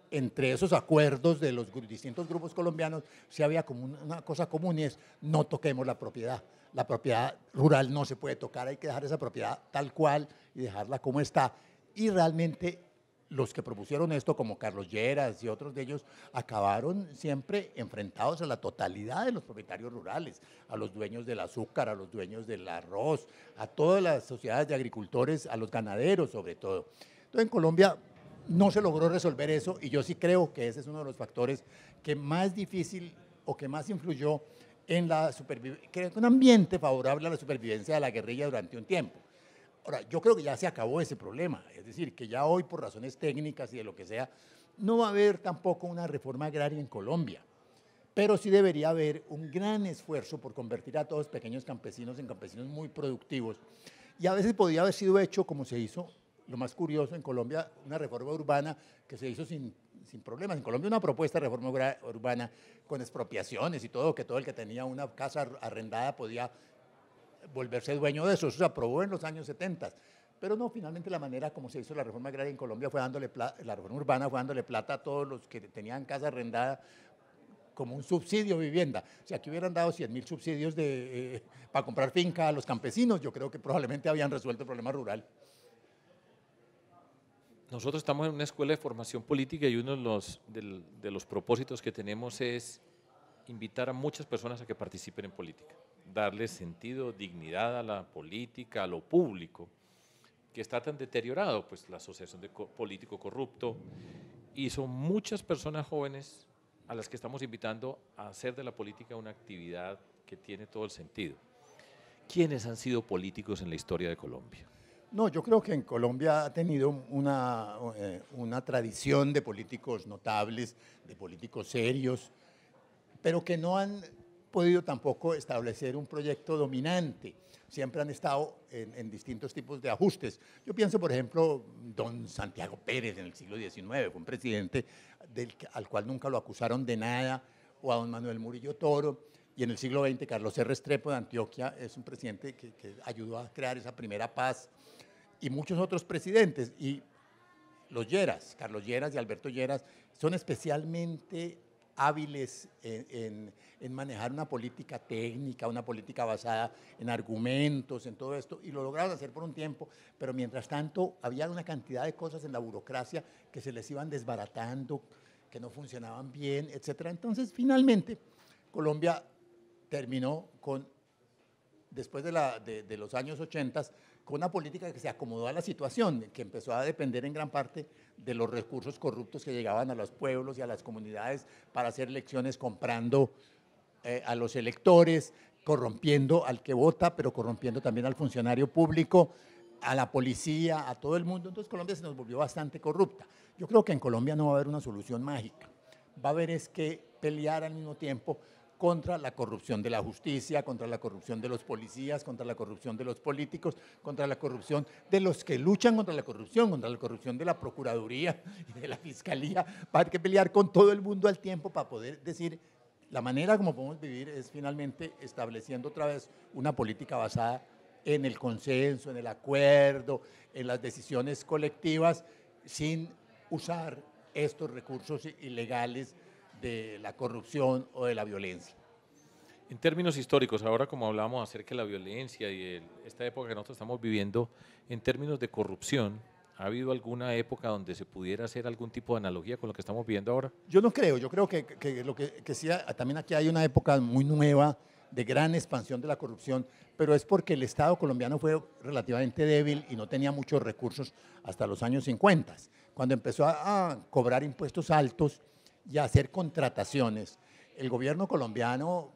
entre esos acuerdos de los distintos grupos colombianos, sí había como una cosa común y es no toquemos la propiedad. La propiedad rural no se puede tocar, hay que dejar esa propiedad tal cual y dejarla como está. Y realmente los que propusieron esto, como Carlos Lleras y otros de ellos, acabaron siempre enfrentados a la totalidad de los propietarios rurales, a los dueños del azúcar, a los dueños del arroz, a todas las sociedades de agricultores, a los ganaderos sobre todo. Entonces en Colombia no se logró resolver eso y yo sí creo que ese es uno de los factores que más difícil o que más influyó en la supervivencia, creo que un ambiente favorable a la supervivencia de la guerrilla durante un tiempo. Ahora, yo creo que ya se acabó ese problema, es decir, que ya hoy por razones técnicas y de lo que sea, no va a haber tampoco una reforma agraria en Colombia, pero sí debería haber un gran esfuerzo por convertir a todos los pequeños campesinos en campesinos muy productivos y a veces podía haber sido hecho como se hizo, lo más curioso en Colombia, una reforma urbana que se hizo sin problemas. En Colombia una propuesta de reforma urbana con expropiaciones y todo, que todo el que tenía una casa arrendada podía volverse dueño de eso. Eso se aprobó en los años 70. Pero no, finalmente la manera como se hizo la reforma agraria en Colombia fue dándole la reforma urbana fue dándole plata a todos los que tenían casa arrendada como un subsidio de vivienda. Si aquí hubieran dado 100.000 subsidios para comprar finca a los campesinos, yo creo que probablemente habían resuelto el problema rural. Nosotros estamos en una escuela de formación política y uno de los propósitos que tenemos es invitar a muchas personas a que participen en política, darles sentido, dignidad a la política, a lo público, que está tan deteriorado, pues la asociación de político corrupto, y son muchas personas jóvenes a las que estamos invitando a hacer de la política una actividad que tiene todo el sentido. ¿Quiénes han sido políticos en la historia de Colombia? No, yo creo que en Colombia ha tenido una tradición de políticos notables, de políticos serios, pero que no han podido tampoco establecer un proyecto dominante. Siempre han estado en distintos tipos de ajustes. Yo pienso, por ejemplo, don Santiago Pérez en el siglo XIX, fue un presidente al cual nunca lo acusaron de nada, o a don Manuel Murillo Toro, y en el siglo XX Carlos R. Restrepo de Antioquia es un presidente que ayudó a crear esa primera paz, y muchos otros presidentes, y los Lleras, Carlos Lleras y Alberto Lleras, son especialmente hábiles en manejar una política técnica, una política basada en argumentos, en todo esto, y lo lograron hacer por un tiempo, pero mientras tanto había una cantidad de cosas en la burocracia que se les iban desbaratando, que no funcionaban bien, etcétera. Entonces, finalmente, Colombia terminó después de los años 80, con una política que se acomodó a la situación, que empezó a depender en gran parte de los recursos corruptos que llegaban a los pueblos y a las comunidades para hacer elecciones comprando a los electores, corrompiendo al que vota, pero corrompiendo también al funcionario público, a la policía, a todo el mundo. Entonces Colombia se nos volvió bastante corrupta. Yo creo que en Colombia no va a haber una solución mágica. Va a haber es que pelear al mismo tiempo contra la corrupción de la justicia, contra la corrupción de los policías, contra la corrupción de los políticos, contra la corrupción de los que luchan contra la corrupción de la Procuraduría y de la Fiscalía. Va a haber que pelear con todo el mundo al tiempo para poder decir, la manera como podemos vivir es finalmente estableciendo otra vez una política basada en el consenso, en el acuerdo, en las decisiones colectivas, sin usar estos recursos ilegales de la corrupción o de la violencia. En términos históricos, ahora como hablamos acerca de la violencia y esta época que nosotros estamos viviendo, en términos de corrupción, ¿ha habido alguna época donde se pudiera hacer algún tipo de analogía con lo que estamos viviendo ahora? Yo no creo, yo creo que sí, también aquí hay una época muy nueva de gran expansión de la corrupción, pero es porque el Estado colombiano fue relativamente débil y no tenía muchos recursos hasta los años 50, cuando empezó a cobrar impuestos altos y a hacer contrataciones. El gobierno colombiano,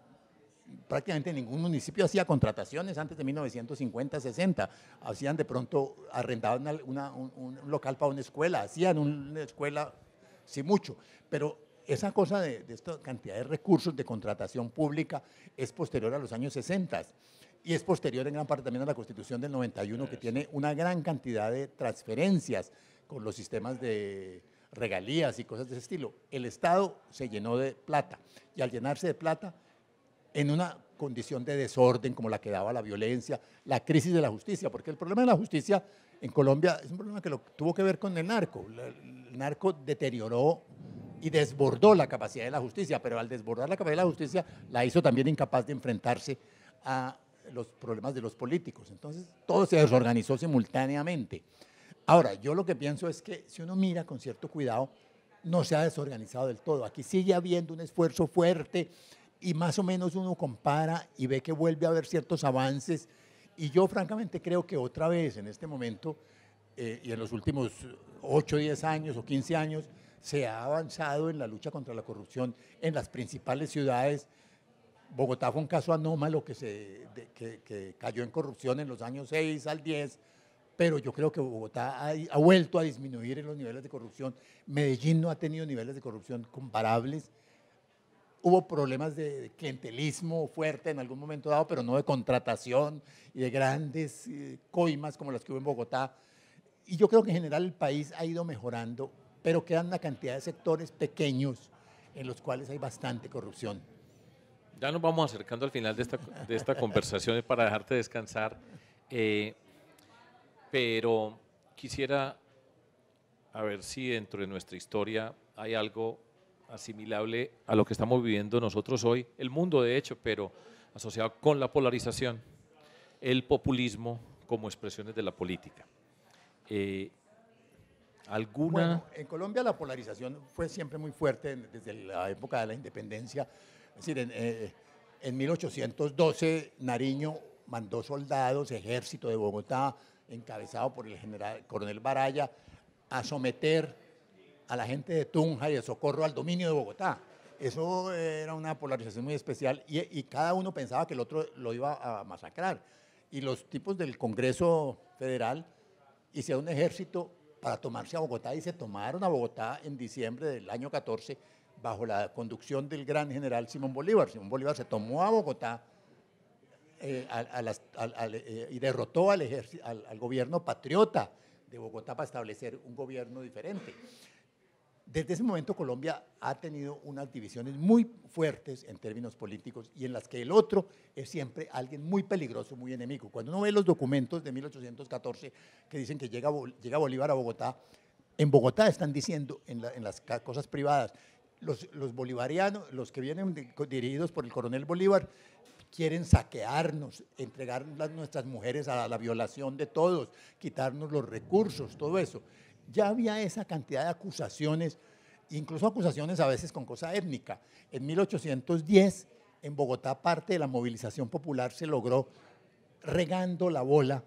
prácticamente ningún municipio hacía contrataciones antes de 1950, 60. Hacían de pronto, arrendaban un local para una escuela, hacían una escuela, sí mucho, pero esa cosa de esta cantidad de recursos de contratación pública es posterior a los años 60 y es posterior en gran parte también a la Constitución del 91, que tiene una gran cantidad de transferencias con los sistemas de regalías y cosas de ese estilo. El Estado se llenó de plata y al llenarse de plata, en una condición de desorden como la que daba la violencia, la crisis de la justicia, porque el problema de la justicia en Colombia es un problema que tuvo que ver con el narco. El narco deterioró y desbordó la capacidad de la justicia, pero al desbordar la capacidad de la justicia la hizo también incapaz de enfrentarse a los problemas de los políticos. Entonces todo se desorganizó simultáneamente. Ahora, yo lo que pienso es que si uno mira con cierto cuidado, no se ha desorganizado del todo. Aquí sigue habiendo un esfuerzo fuerte y más o menos uno compara y ve que vuelve a haber ciertos avances. Y yo francamente creo que otra vez en este momento y en los últimos 8, 10 años o 15 años se ha avanzado en la lucha contra la corrupción en las principales ciudades. Bogotá fue un caso anómalo que cayó en corrupción en los años 6 al 10, pero yo creo que Bogotá ha vuelto a disminuir en los niveles de corrupción. Medellín no ha tenido niveles de corrupción comparables. Hubo problemas de clientelismo fuerte en algún momento dado, pero no de contratación y de grandes coimas como las que hubo en Bogotá. Y yo creo que en general el país ha ido mejorando, pero quedan una cantidad de sectores pequeños en los cuales hay bastante corrupción. Ya nos vamos acercando al final de esta conversación para dejarte descansar, pero quisiera a ver si dentro de nuestra historia hay algo asimilable a lo que estamos viviendo nosotros hoy, el mundo de hecho, pero asociado con la polarización, el populismo como expresiones de la política. Bueno, en Colombia la polarización fue siempre muy fuerte desde la época de la independencia. Es decir, en 1812 Nariño mandó soldados, ejército de Bogotá, encabezado por el coronel Baraya, a someter a la gente de Tunja y de Socorro al dominio de Bogotá. Eso era una polarización muy especial y cada uno pensaba que el otro lo iba a masacrar. Y los tipos del Congreso Federal hicieron un ejército para tomarse a Bogotá y se tomaron a Bogotá en diciembre del año 14 bajo la conducción del gran general Simón Bolívar. Simón Bolívar se tomó a Bogotá y derrotó al gobierno patriota de Bogotá para establecer un gobierno diferente. Desde ese momento Colombia ha tenido unas divisiones muy fuertes en términos políticos y en las que el otro es siempre alguien muy peligroso, muy enemigo. Cuando uno ve los documentos de 1814 que dicen que llega Bolívar a Bogotá, en Bogotá están diciendo en las cosas privadas, los bolivarianos, los que vienen dirigidos por el coronel Bolívar, quieren saquearnos, entregar nuestras mujeres a la violación de todos, quitarnos los recursos, todo eso. Ya había esa cantidad de acusaciones, incluso acusaciones a veces con cosa étnica. En 1810, en Bogotá, parte de la movilización popular se logró regando la bola,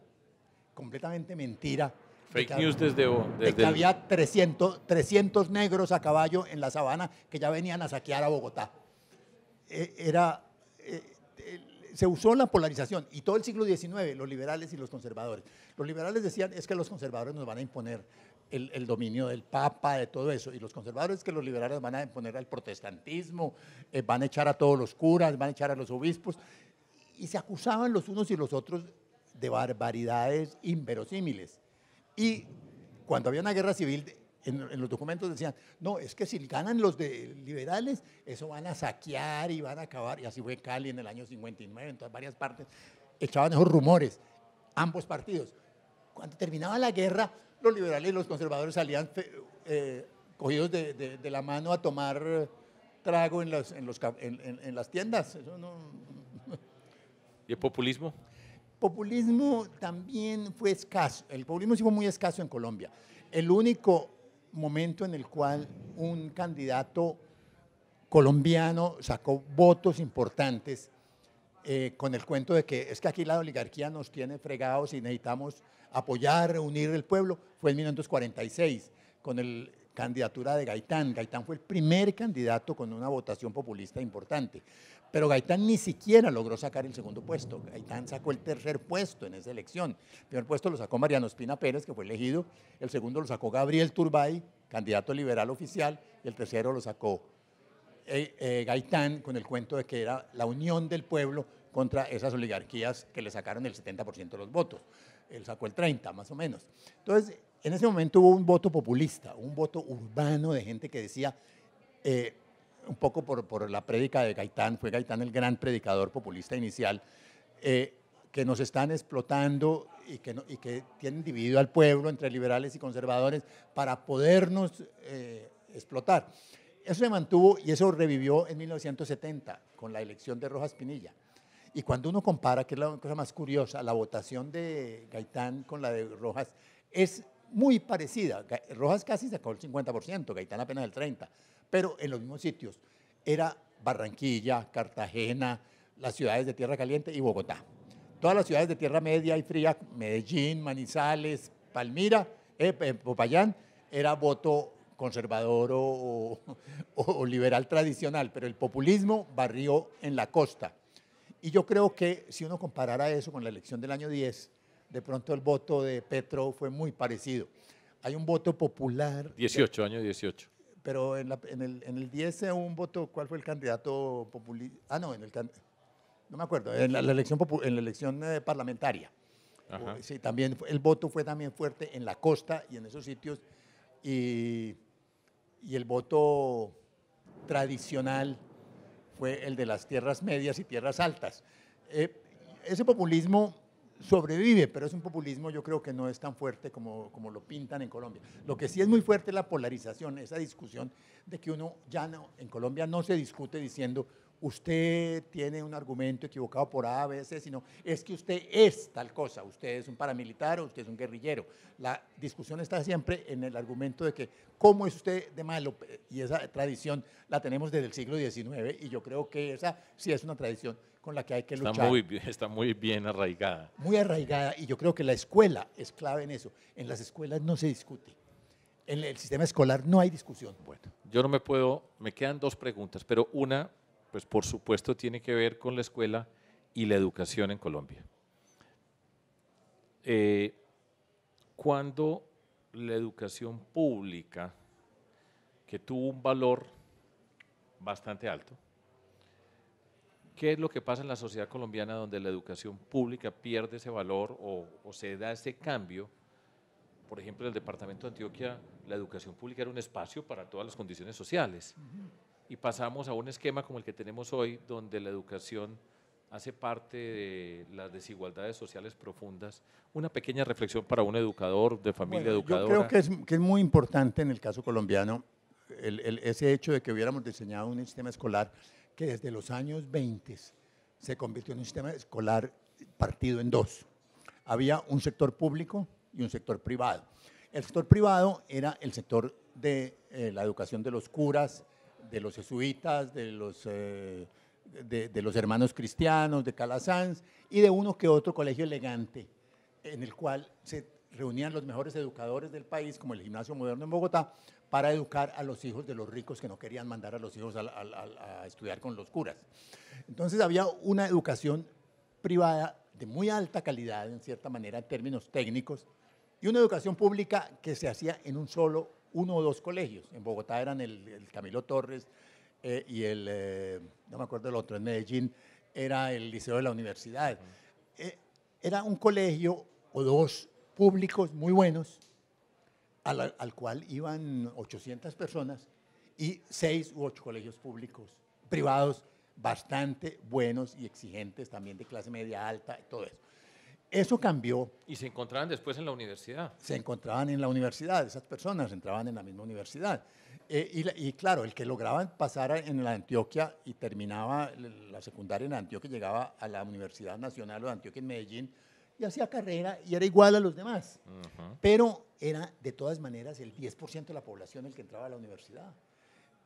completamente mentira. Fake news desde que había 300 negros a caballo en la sabana que ya venían a saquear a Bogotá. Se usó la polarización y todo el siglo XIX, los liberales y los conservadores. Los liberales decían es que los conservadores nos van a imponer el dominio del Papa, de todo eso, y los conservadores que los liberales van a imponer al protestantismo, van a echar a todos los curas, van a echar a los obispos, y se acusaban los unos y los otros de barbaridades inverosímiles. Y cuando había una guerra civil, en los documentos decían, no, es que si ganan los liberales, eso van a saquear y van a acabar, y así fue Cali en el año 59, en todas varias partes, echaban esos rumores, ambos partidos. Cuando terminaba la guerra, los liberales y los conservadores salían cogidos de la mano a tomar trago en las tiendas. Eso no. ¿Y el populismo? Populismo también fue escaso. El populismo sí fue muy escaso en Colombia. El único momento en el cual un candidato colombiano sacó votos importantes con el cuento de que es que aquí la oligarquía nos tiene fregados y necesitamos apoyar, unir el pueblo, fue en 1946 con la candidatura de Gaitán. Gaitán fue el primer candidato con una votación populista importante, pero Gaitán ni siquiera logró sacar el segundo puesto. Gaitán sacó el tercer puesto en esa elección. El primer puesto lo sacó Mariano Espina Pérez, que fue elegido, el segundo lo sacó Gabriel Turbay, candidato liberal oficial, y el tercero lo sacó Gaitán con el cuento de que era la unión del pueblo contra esas oligarquías que le sacaron el 70% de los votos. Él sacó el 30% más o menos. Entonces, En ese momento hubo un voto populista, un voto urbano de gente que decía, un poco por la prédica de Gaitán, fue Gaitán el gran predicador populista inicial, que nos están explotando y que tienen dividido al pueblo entre liberales y conservadores para podernos explotar. Eso se mantuvo y eso revivió en 1970 con la elección de Rojas Pinilla. Y cuando uno compara, que es la cosa más curiosa, la votación de Gaitán con la de Rojas es muy parecida. Rojas casi sacó el 50%, Gaitán apenas el 30%, pero en los mismos sitios. Era Barranquilla, Cartagena, las ciudades de Tierra Caliente y Bogotá. Todas las ciudades de Tierra Media y Fría, Medellín, Manizales, Palmira, Popayán, era voto conservador o liberal tradicional, pero el populismo barrió en la costa. Y yo creo que si uno comparara eso con la elección del año 10, de pronto el voto de Petro fue muy parecido. Hay un voto popular. 18, año 18. Pero en el 10 hubo un voto, ¿cuál fue el candidato populista? Ah, no, no me acuerdo, en la elección parlamentaria. Ajá. Sí, también el voto fue también fuerte en la costa y en esos sitios. Y el voto tradicional fue el de las tierras medias y tierras altas. Ese populismo sobrevive, pero es un populismo yo creo que no es tan fuerte como lo pintan en Colombia. Lo que sí es muy fuerte es la polarización, esa discusión de que uno ya no, en Colombia no se discute diciendo usted tiene un argumento equivocado por A, B, C, sino es que usted es tal cosa, usted es un paramilitar o usted es un guerrillero. La discusión está siempre en el argumento de que cómo es usted de malo, y esa tradición la tenemos desde el siglo XIX y yo creo que esa sí es una tradición con la que hay que luchar. Está muy bien arraigada. Muy arraigada y yo creo que la escuela es clave en eso. En las escuelas no se discute. En el sistema escolar no hay discusión. Bueno, yo no me quedan dos preguntas, pero una, pues por supuesto tiene que ver con la escuela y la educación en Colombia. Cuando la educación pública, que tuvo un valor bastante alto, ¿qué es lo que pasa en la sociedad colombiana donde la educación pública pierde ese valor o se da ese cambio? Por ejemplo, en el departamento de Antioquia, la educación pública era un espacio para todas las condiciones sociales. Y pasamos a un esquema como el que tenemos hoy, donde la educación hace parte de las desigualdades sociales profundas. Una pequeña reflexión para un educador, de familia educadora. Yo creo que es muy importante en el caso colombiano ese hecho de que hubiéramos diseñado un sistema escolar que desde los años 20 se convirtió en un sistema escolar partido en dos. Había un sector público y un sector privado. El sector privado era el sector de la educación de los curas, de los jesuitas, de los hermanos cristianos, de Calasanz y de uno que otro colegio elegante en el cual se reunían los mejores educadores del país, como el Gimnasio Moderno en Bogotá, para educar a los hijos de los ricos que no querían mandar a los hijos a estudiar con los curas. Entonces había una educación privada de muy alta calidad, en cierta manera, en términos técnicos, y una educación pública que se hacía en uno o dos colegios. En Bogotá eran el Camilo Torres y no me acuerdo el otro, en Medellín era el Liceo de la Universidad. Era un colegio o dos públicos muy buenos, al cual iban 800 personas y 6 u 8 colegios públicos, privados, bastante buenos y exigentes, también de clase media alta, todo eso. Eso cambió. Y se encontraban después en la universidad. Se encontraban en la universidad, esas personas entraban en la misma universidad. Y claro, el que lograba pasar en la Antioquia y terminaba la secundaria en Antioquia, llegaba a la Universidad Nacional de Antioquia en Medellín y hacía carrera y era igual a los demás. Pero era de todas maneras el 10% de la población el que entraba a la universidad.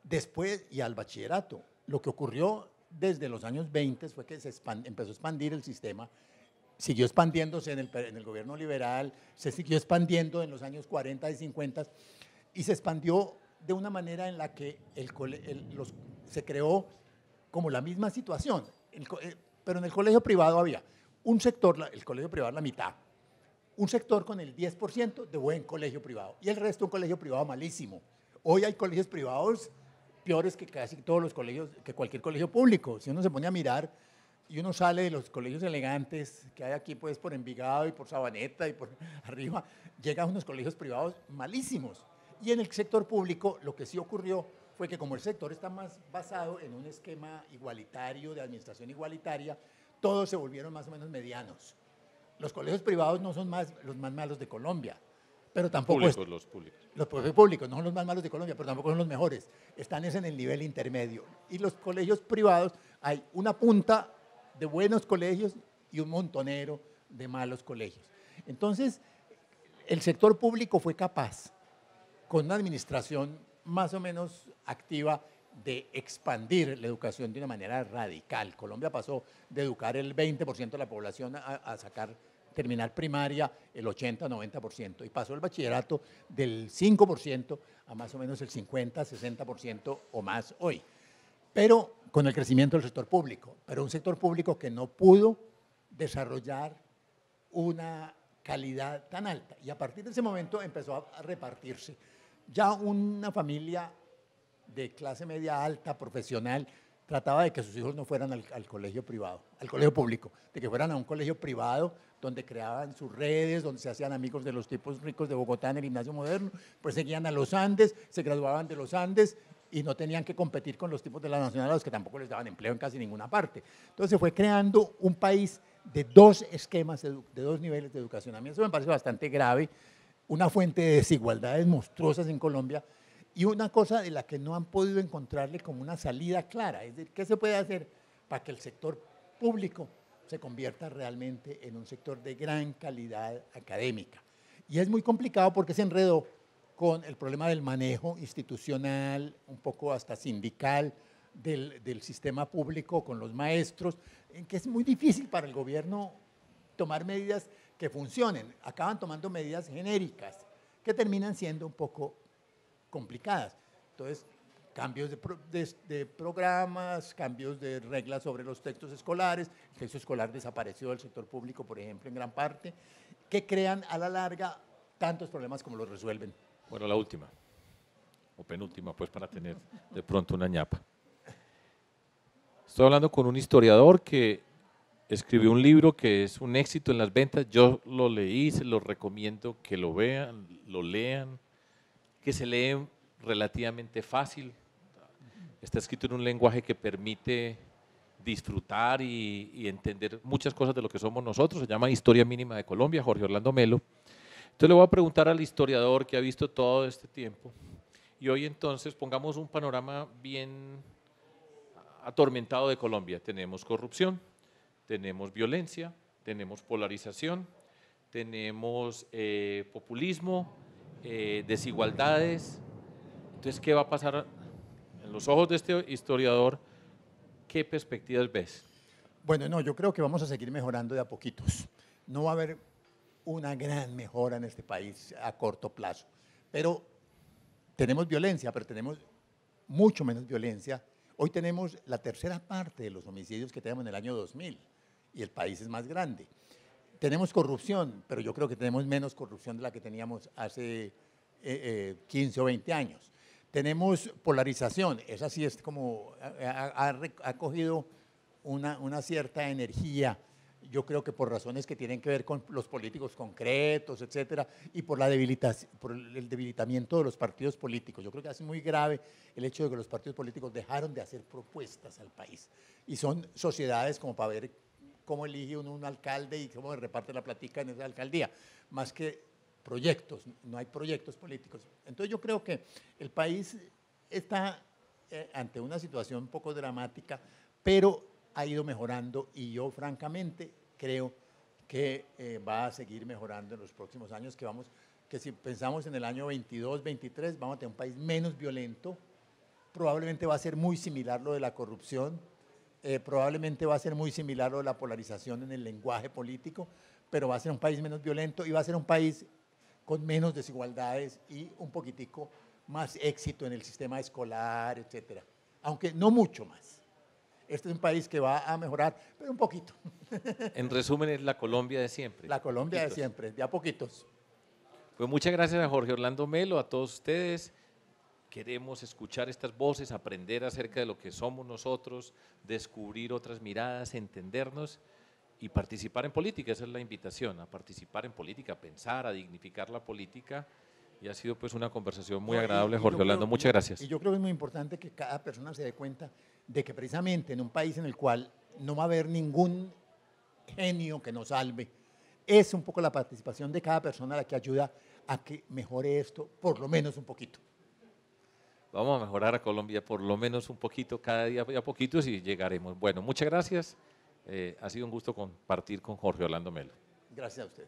Después, y al bachillerato, lo que ocurrió desde los años 20 fue que empezó a expandir el sistema, siguió expandiéndose en el gobierno liberal, se siguió expandiendo en los años 40 y 50 y se expandió de una manera en la que se creó como la misma situación, pero en el colegio privado había un sector, el colegio privado la mitad, un sector con el 10% de buen colegio privado y el resto un colegio privado malísimo. Hoy hay colegios privados peores que casi todos los colegios, que cualquier colegio público. Si uno se pone a mirar, y uno sale de los colegios elegantes que hay aquí pues por Envigado y por Sabaneta y por arriba, llega a unos colegios privados malísimos. Y en el sector público lo que sí ocurrió fue que como el sector está más basado en un esquema igualitario, de administración igualitaria, todos se volvieron más o menos medianos. Los colegios privados no son los más malos de Colombia, pero tampoco Públicos, los públicos. los colegios públicos no son los más malos de Colombia, pero tampoco son los mejores. Están en el nivel intermedio. Y los colegios privados, hay una punta de buenos colegios y un montonero de malos colegios. Entonces, el sector público fue capaz, con una administración más o menos activa, de expandir la educación de una manera radical. Colombia pasó de educar el 20% de la población a terminar primaria el 80-90%, y pasó el bachillerato del 5% a más o menos el 50-60% o más hoy. Pero con el crecimiento del sector público, pero un sector público que no pudo desarrollar una calidad tan alta. Y a partir de ese momento empezó a repartirse. Ya una familia de clase media alta, profesional, trataba de que sus hijos no fueran al colegio privado, al colegio público, de que fueran a un colegio privado donde creaban sus redes, donde se hacían amigos de los tipos ricos de Bogotá en el gimnasio moderno, pues seguían a los Andes, se graduaban de los Andes y no tenían que competir con los tipos de la Nacional, a los que tampoco les daban empleo en casi ninguna parte. Entonces se fue creando un país de dos esquemas, de dos niveles de educación. A mí eso me parece bastante grave, una fuente de desigualdades monstruosas en Colombia, y una cosa de la que no han podido encontrarle como una salida clara. Es decir, ¿qué se puede hacer para que el sector público se convierta realmente en un sector de gran calidad académica? Y es muy complicado porque se enredó con el problema del manejo institucional, un poco hasta sindical, del sistema público con los maestros, en que es muy difícil para el gobierno tomar medidas que funcionen. Acaban tomando medidas genéricas que terminan siendo un poco complicadas. Entonces, cambios de programas, cambios de reglas sobre los textos escolares. El texto escolar desapareció del sector público, por ejemplo, en gran parte, que crean a la larga tantos problemas como los resuelven. Bueno, la última, o penúltima, pues para tener de pronto una ñapa. Estoy hablando con un historiador que escribió un libro que es un éxito en las ventas. Yo lo leí, se lo recomiendo que lo vean, lo lean, que se lee relativamente fácil. Está escrito en un lenguaje que permite disfrutar y entender muchas cosas de lo que somos nosotros. Se llama Historia Mínima de Colombia, Jorge Orlando Melo. Entonces le voy a preguntar al historiador que ha visto todo este tiempo, y hoy entonces pongamos un panorama bien atormentado de Colombia. Tenemos corrupción, tenemos violencia, tenemos polarización, tenemos populismo, desigualdades. Entonces, ¿qué va a pasar en los ojos de este historiador? ¿Qué perspectivas ves? Bueno, no, yo creo que vamos a seguir mejorando de a poquitos. No va a haber una gran mejora en este país a corto plazo, pero tenemos violencia, pero tenemos mucho menos violencia. Hoy tenemos la tercera parte de los homicidios que teníamos en el año 2000 y el país es más grande. Tenemos corrupción, pero yo creo que tenemos menos corrupción de la que teníamos hace 15 o 20 años. Tenemos polarización, esa sí es como, ha cogido una cierta energía, yo creo que por razones que tienen que ver con los políticos concretos, etcétera, y por el debilitamiento de los partidos políticos. Yo creo que es muy grave el hecho de que los partidos políticos dejaron de hacer propuestas al país, y son sociedades como para ver cómo elige uno un alcalde y cómo se reparte la platica en esa alcaldía, más que proyectos, no hay proyectos políticos. Entonces yo creo que el país está ante una situación un poco dramática, pero ha ido mejorando, y yo francamente creo que va a seguir mejorando en los próximos años, que si pensamos en el año 22, 23, vamos a tener un país menos violento. Probablemente va a ser muy similar lo de la corrupción, probablemente va a ser muy similar lo de la polarización en el lenguaje político, pero va a ser un país menos violento y va a ser un país con menos desigualdades y un poquitico más éxito en el sistema escolar, etcétera, aunque no mucho más. Este es un país que va a mejorar, pero un poquito. En resumen, es la Colombia de siempre. La Colombia de siempre, de a poquitos. Pues muchas gracias a Jorge Orlando Melo, a todos ustedes. queremos escuchar estas voces, aprender acerca de lo que somos nosotros, descubrir otras miradas, entendernos y participar en política. Esa es la invitación, a participar en política, a pensar, a dignificar la política. Y ha sido pues una conversación muy agradable, Jorge Orlando. Muchas gracias. Y yo creo que es muy importante que cada persona se dé cuenta de que precisamente en un país en el cual no va a haber ningún genio que nos salve, es un poco la participación de cada persona la que ayuda a que mejore esto, por lo menos un poquito. Vamos a mejorar a Colombia por lo menos un poquito, cada día a poquitos y llegaremos. Bueno, muchas gracias. Ha sido un gusto compartir con Jorge Orlando Melo. Gracias a usted.